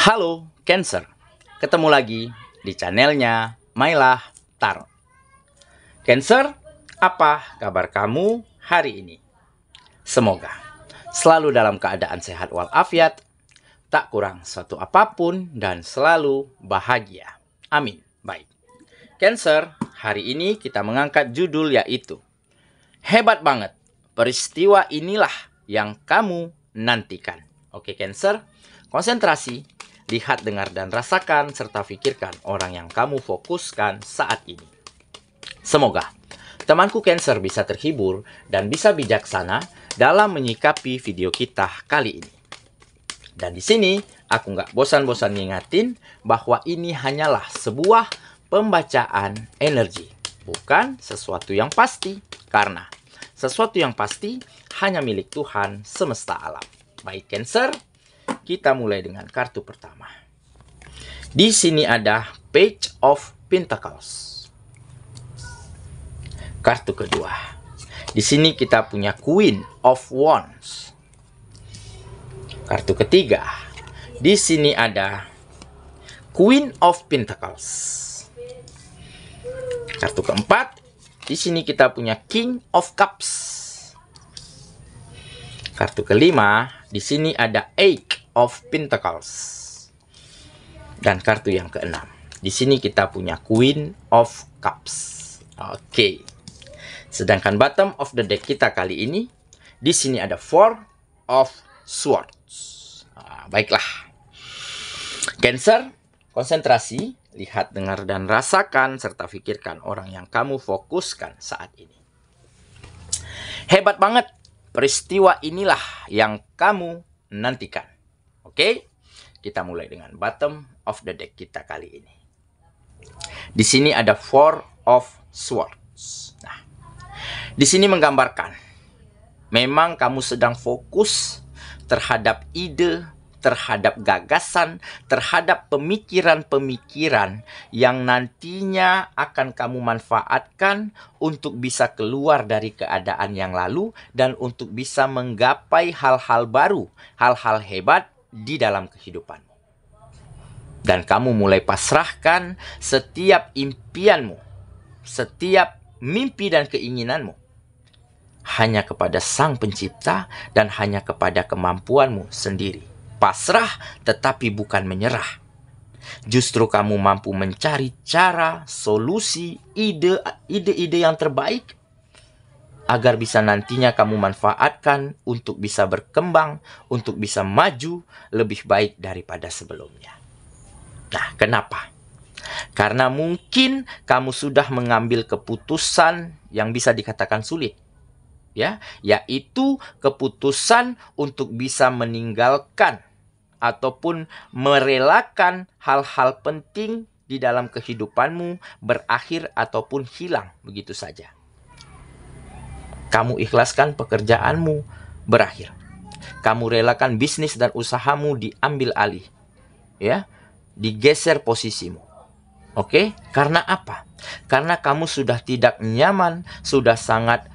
Halo Cancer, ketemu lagi di channelnya Mailah Tarot. Cancer, apa kabar kamu hari ini? Semoga selalu dalam keadaan sehat walafiat, tak kurang suatu apapun dan selalu bahagia. Amin. Baik, Cancer, hari ini kita mengangkat judul yaitu hebat banget, peristiwa inilah yang kamu nantikan. Oke Cancer, konsentrasi, lihat, dengar, dan rasakan, serta pikirkan orang yang kamu fokuskan saat ini. Semoga temanku Cancer bisa terhibur dan bisa bijaksana dalam menyikapi video kita kali ini. Dan di sini, aku nggak bosan-bosan ngingatin bahwa ini hanyalah sebuah pembacaan energi, bukan sesuatu yang pasti. Karena sesuatu yang pasti hanya milik Tuhan semesta alam. Baik Cancer, kita mulai dengan kartu pertama. Di sini ada Page of Pentacles. Kartu kedua. Di sini kita punya Queen of Wands. Kartu ketiga. Di sini ada Queen of Pentacles. Kartu keempat. Di sini kita punya King of Cups. Kartu kelima. Di sini ada Eight of Pentacles. Dan kartu yang keenam. Di sini kita punya Queen of Cups. Oke. Sedangkan bottom of the deck kita kali ini, di sini ada Four of Swords. Baiklah. Cancer, konsentrasi, lihat, dengar, dan rasakan, serta pikirkan orang yang kamu fokuskan saat ini. Hebat banget, peristiwa inilah yang kamu nantikan. Oke, kita mulai dengan bottom of the deck kita kali ini. Di sini ada Four of Swords. Nah, di sini menggambarkan memang kamu sedang fokus terhadap ide, terhadap gagasan, terhadap pemikiran-pemikiran yang nantinya akan kamu manfaatkan untuk bisa keluar dari keadaan yang lalu dan untuk bisa menggapai hal-hal baru, hal-hal hebat di dalam kehidupanmu. Dan kamu mulai pasrahkan setiap impianmu, setiap mimpi dan keinginanmu hanya kepada Sang Pencipta dan hanya kepada kemampuanmu sendiri. Pasrah tetapi bukan menyerah. Justru kamu mampu mencari cara, solusi, ide-ide yang terbaik agar bisa nantinya kamu manfaatkan untuk bisa berkembang, untuk bisa maju lebih baik daripada sebelumnya. Nah, kenapa? Karena mungkin kamu sudah mengambil keputusan yang bisa dikatakan sulit. Ya, yaitu keputusan untuk bisa meninggalkan ataupun merelakan hal-hal penting di dalam kehidupanmu berakhir ataupun hilang begitu saja. Kamu ikhlaskan pekerjaanmu berakhir. Kamu relakan bisnis dan usahamu diambil alih. Ya, digeser posisimu. Oke, karena apa? Karena kamu sudah tidak nyaman, sudah sangat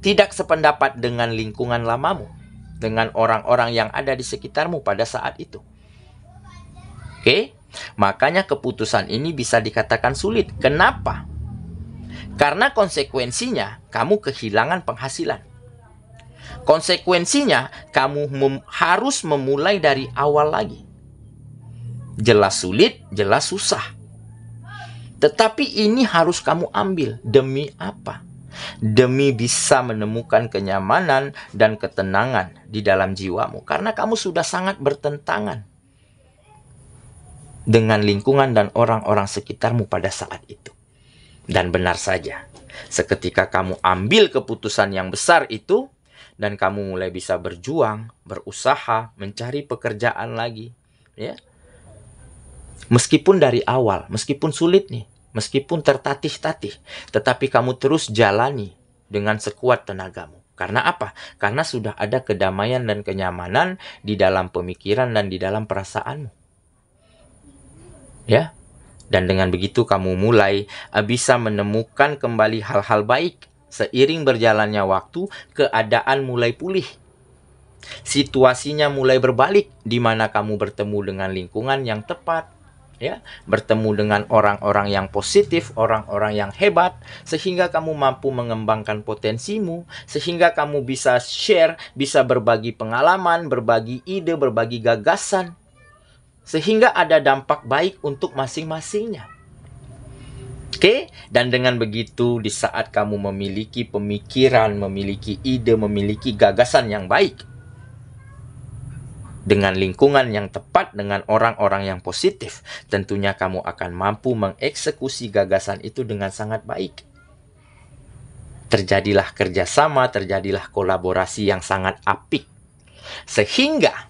tidak sependapat dengan lingkungan lamamu, dengan orang-orang yang ada di sekitarmu pada saat itu. Oke, makanya keputusan ini bisa dikatakan sulit. Kenapa? Karena konsekuensinya kamu kehilangan penghasilan. Konsekuensinya kamu harus memulai dari awal lagi. Jelas sulit, jelas susah. Tetapi ini harus kamu ambil. Demi apa? Demi bisa menemukan kenyamanan dan ketenangan di dalam jiwamu. Karena kamu sudah sangat bertentangan dengan lingkungan dan orang-orang sekitarmu pada saat itu. Dan benar saja, seketika kamu ambil keputusan yang besar itu, dan kamu mulai bisa berjuang, berusaha, mencari pekerjaan lagi. Ya, meskipun dari awal, meskipun sulit nih, meskipun tertatih-tatih, tetapi kamu terus jalani dengan sekuat tenagamu. Karena apa? Karena sudah ada kedamaian dan kenyamanan di dalam pemikiran dan di dalam perasaanmu. Ya, dan dengan begitu kamu mulai bisa menemukan kembali hal-hal baik. Seiring berjalannya waktu, keadaan mulai pulih. Situasinya mulai berbalik di mana kamu bertemu dengan lingkungan yang tepat, ya, bertemu dengan orang-orang yang positif, orang-orang yang hebat, sehingga kamu mampu mengembangkan potensimu, sehingga kamu bisa share, bisa berbagi pengalaman, berbagi ide, berbagi gagasan, sehingga ada dampak baik untuk masing-masingnya. Oke, dan dengan begitu di saat kamu memiliki pemikiran, memiliki ide, memiliki gagasan yang baik, dengan lingkungan yang tepat, dengan orang-orang yang positif, tentunya kamu akan mampu mengeksekusi gagasan itu dengan sangat baik. Terjadilah kerjasama, terjadilah kolaborasi yang sangat apik. Sehingga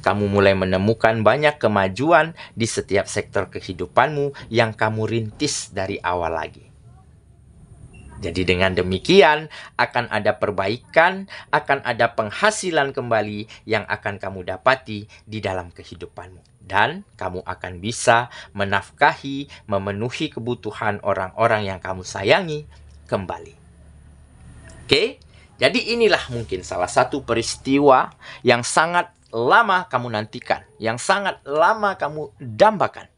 kamu mulai menemukan banyak kemajuan di setiap sektor kehidupanmu yang kamu rintis dari awal lagi. Jadi dengan demikian akan ada perbaikan, akan ada penghasilan kembali yang akan kamu dapati di dalam kehidupanmu. Dan kamu akan bisa menafkahi, memenuhi kebutuhan orang-orang yang kamu sayangi kembali. Oke, jadi inilah mungkin salah satu peristiwa yang sangat lama kamu nantikan, yang sangat lama kamu dambakan,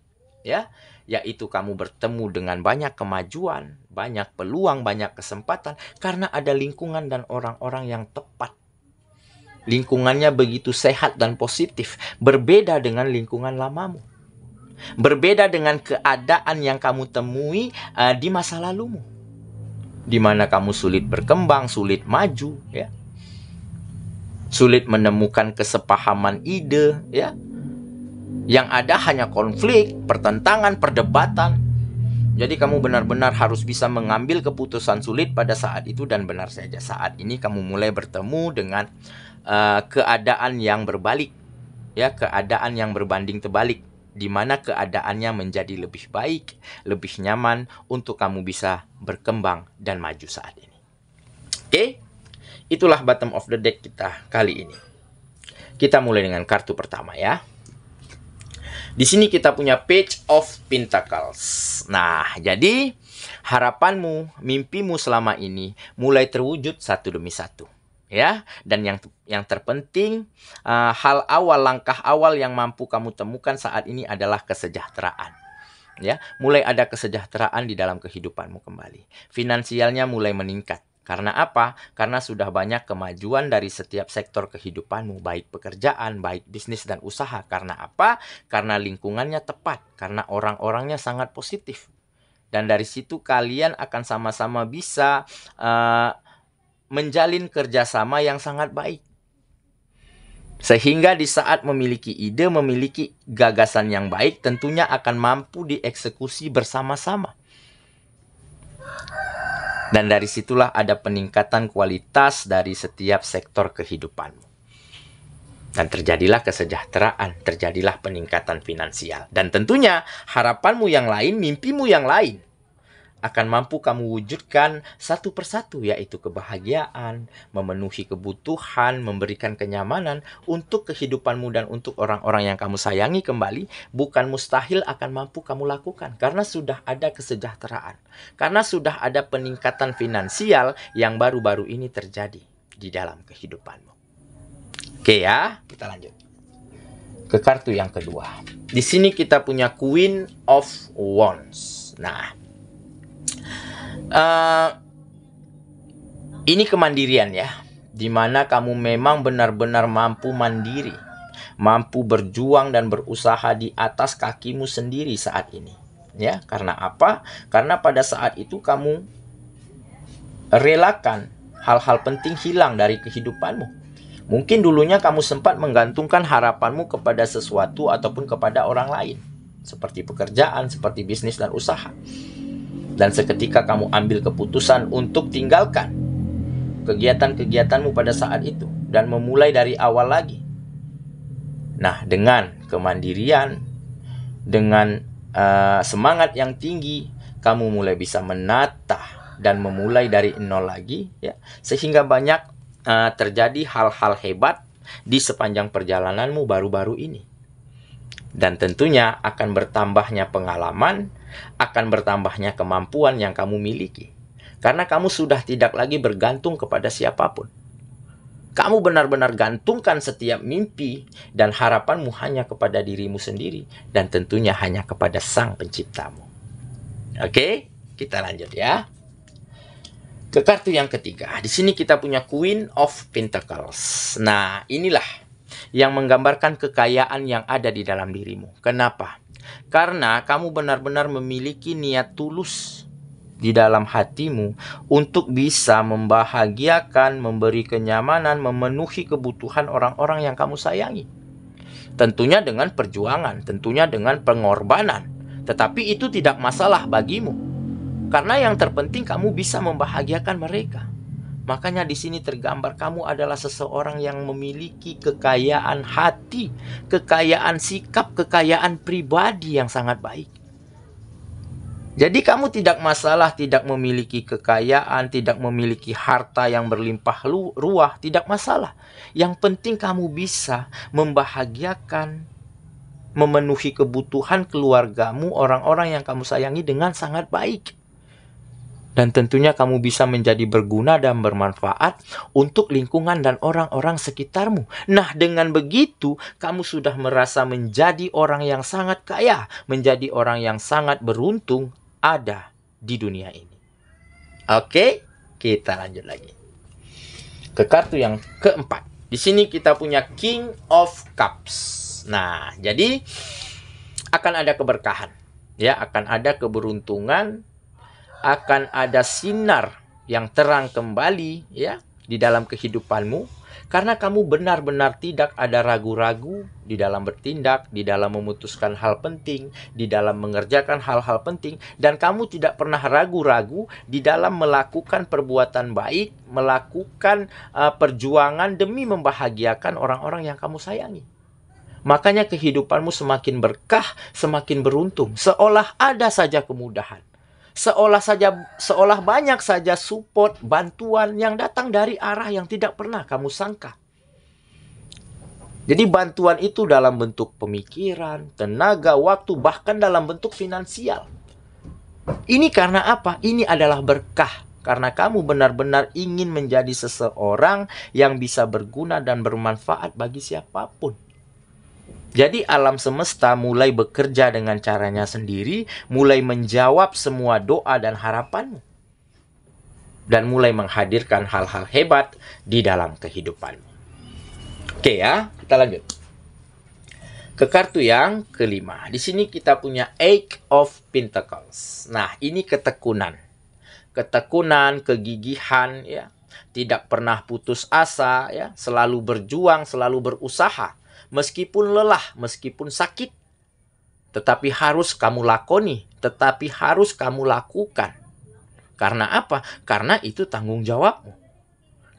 ya, yaitu kamu bertemu dengan banyak kemajuan, banyak peluang, banyak kesempatan karena ada lingkungan dan orang-orang yang tepat. Lingkungannya begitu sehat dan positif, berbeda dengan lingkungan lamamu. Berbeda dengan keadaan yang kamu temui di masa lalumu, di mana kamu sulit berkembang, sulit maju, ya. Sulit menemukan kesepahaman ide, ya. Yang ada hanya konflik, pertentangan, perdebatan. Jadi kamu benar-benar harus bisa mengambil keputusan sulit pada saat itu. Dan benar saja saat ini kamu mulai bertemu dengan keadaan yang berbalik, ya, keadaan yang berbanding terbalik, di mana keadaannya menjadi lebih baik, lebih nyaman untuk kamu bisa berkembang dan maju saat ini. Oke? Itulah bottom of the deck kita kali ini. Kita mulai dengan kartu pertama, ya. Di sini kita punya Page of Pentacles. Nah, jadi harapanmu, mimpimu selama ini mulai terwujud satu demi satu, ya. Dan yang terpenting, hal awal, langkah awal yang mampu kamu temukan saat ini adalah kesejahteraan. Ya, mulai ada kesejahteraan di dalam kehidupanmu kembali. Finansialnya mulai meningkat. Karena apa? Karena sudah banyak kemajuan dari setiap sektor kehidupanmu, baik pekerjaan, baik bisnis dan usaha. Karena apa? Karena lingkungannya tepat, karena orang-orangnya sangat positif. Dan dari situ kalian akan sama-sama bisa menjalin kerjasama yang sangat baik. Sehingga di saat memiliki ide, memiliki gagasan yang baik, tentunya akan mampu dieksekusi bersama-sama. Dan dari situlah ada peningkatan kualitas dari setiap sektor kehidupanmu. Dan terjadilah kesejahteraan, terjadilah peningkatan finansial. Dan tentunya harapanmu yang lain, mimpimu yang lain akan mampu kamu wujudkan satu persatu, yaitu kebahagiaan, memenuhi kebutuhan, memberikan kenyamanan untuk kehidupanmu dan untuk orang-orang yang kamu sayangi kembali. Bukan mustahil akan mampu kamu lakukan karena sudah ada kesejahteraan, karena sudah ada peningkatan finansial yang baru-baru ini terjadi di dalam kehidupanmu. Oke, ya, kita lanjut ke kartu yang kedua. Di sini kita punya Queen of Wands. Nah, ini kemandirian, ya, dimana kamu memang benar-benar mampu mandiri, mampu berjuang dan berusaha di atas kakimu sendiri saat ini, ya. Karena apa? Karena pada saat itu kamu relakan hal-hal penting hilang dari kehidupanmu. Mungkin dulunya kamu sempat menggantungkan harapanmu kepada sesuatu ataupun kepada orang lain, seperti pekerjaan, seperti bisnis dan usaha. Dan seketika kamu ambil keputusan untuk tinggalkan kegiatan-kegiatanmu pada saat itu dan memulai dari awal lagi. Nah, dengan kemandirian, dengan semangat yang tinggi, kamu mulai bisa menata dan memulai dari nol lagi, ya, sehingga banyak terjadi hal-hal hebat di sepanjang perjalananmu baru-baru ini. Dan tentunya akan bertambahnya pengalaman, akan bertambahnya kemampuan yang kamu miliki. Karena kamu sudah tidak lagi bergantung kepada siapapun. Kamu benar-benar gantungkan setiap mimpi dan harapanmu hanya kepada dirimu sendiri dan tentunya hanya kepada Sang Penciptamu. Oke, kita lanjut ya. Ke kartu yang ketiga. Di sini kita punya Queen of Pentacles. Nah, inilah yang menggambarkan kekayaan yang ada di dalam dirimu. Kenapa? Karena kamu benar-benar memiliki niat tulus di dalam hatimu untuk bisa membahagiakan, memberi kenyamanan, memenuhi kebutuhan orang-orang yang kamu sayangi. Tentunya dengan perjuangan, tentunya dengan pengorbanan. Tetapi itu tidak masalah bagimu. Karena yang terpenting kamu bisa membahagiakan mereka. Makanya di sini tergambar kamu adalah seseorang yang memiliki kekayaan hati, kekayaan sikap, kekayaan pribadi yang sangat baik. Jadi kamu tidak masalah tidak memiliki kekayaan, tidak memiliki harta yang berlimpah ruah, tidak masalah. Yang penting kamu bisa membahagiakan, memenuhi kebutuhan keluargamu, orang-orang yang kamu sayangi dengan sangat baik. Dan tentunya kamu bisa menjadi berguna dan bermanfaat untuk lingkungan dan orang-orang sekitarmu. Nah, dengan begitu, kamu sudah merasa menjadi orang yang sangat kaya, menjadi orang yang sangat beruntung ada di dunia ini. Oke, kita lanjut lagi. Ke kartu yang keempat. Di sini kita punya King of Cups. Nah, jadi akan ada keberkahan, ya, akan ada keberuntungan, akan ada sinar yang terang kembali, ya, di dalam kehidupanmu. Karena kamu benar-benar tidak ada ragu-ragu di dalam bertindak, di dalam memutuskan hal penting, di dalam mengerjakan hal-hal penting. Dan kamu tidak pernah ragu-ragu di dalam melakukan perbuatan baik, melakukan perjuangan demi membahagiakan orang-orang yang kamu sayangi. Makanya kehidupanmu semakin berkah, semakin beruntung. Seolah ada saja kemudahan. Seolah banyak saja support, bantuan yang datang dari arah yang tidak pernah kamu sangka. Jadi bantuan itu dalam bentuk pemikiran, tenaga, waktu, bahkan dalam bentuk finansial. Ini karena apa? Ini adalah berkah. Karena kamu benar-benar ingin menjadi seseorang yang bisa berguna dan bermanfaat bagi siapapun. Jadi alam semesta mulai bekerja dengan caranya sendiri, mulai menjawab semua doa dan harapanmu. Dan mulai menghadirkan hal-hal hebat di dalam kehidupanmu. Oke ya, kita lanjut. Ke kartu yang kelima. Di sini kita punya Eight of Pentacles. Nah, ini ketekunan. Ketekunan, kegigihan, ya. Tidak pernah putus asa, ya. Selalu berjuang, selalu berusaha. Meskipun lelah, meskipun sakit, tetapi harus kamu lakoni, tetapi harus kamu lakukan. Karena apa? Karena itu tanggung jawabmu.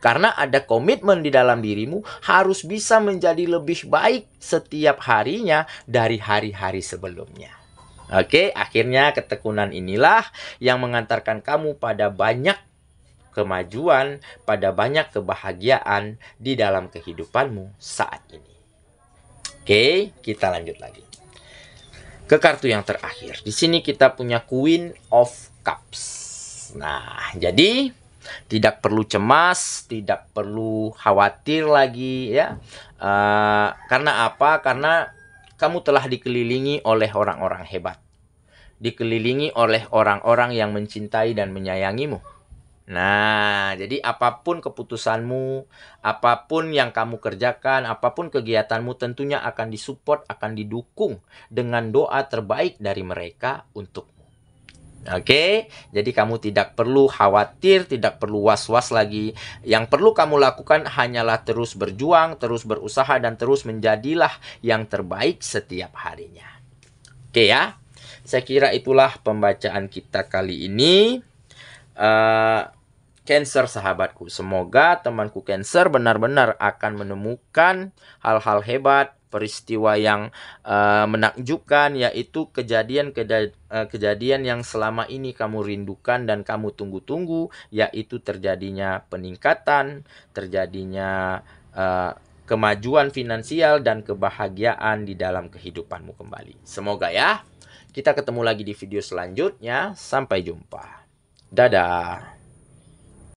Karena ada komitmen di dalam dirimu, harus bisa menjadi lebih baik setiap harinya dari hari-hari sebelumnya. Oke, akhirnya ketekunan inilah yang mengantarkan kamu pada banyak kemajuan, pada banyak kebahagiaan di dalam kehidupanmu saat ini. Oke, kita lanjut lagi. Ke kartu yang terakhir. Di sini kita punya Queen of Cups. Nah, jadi tidak perlu cemas, tidak perlu khawatir lagi, ya. Karena apa? Karena kamu telah dikelilingi oleh orang-orang hebat. Dikelilingi oleh orang-orang yang mencintai dan menyayangimu. Nah, jadi apapun keputusanmu, apapun yang kamu kerjakan, apapun kegiatanmu tentunya akan disupport, akan didukung dengan doa terbaik dari mereka untukmu. Oke, jadi kamu tidak perlu khawatir, tidak perlu was-was lagi. Yang perlu kamu lakukan hanyalah terus berjuang, terus berusaha, dan terus menjadilah yang terbaik setiap harinya. Oke ya, saya kira itulah pembacaan kita kali ini. Cancer sahabatku, semoga temanku Cancer benar-benar akan menemukan hal-hal hebat, peristiwa yang menakjubkan, yaitu kejadian yang selama ini kamu rindukan dan kamu tunggu-tunggu, yaitu terjadinya peningkatan, terjadinya kemajuan finansial dan kebahagiaan di dalam kehidupanmu kembali. Semoga ya. Kita ketemu lagi di video selanjutnya. Sampai jumpa. Dadah.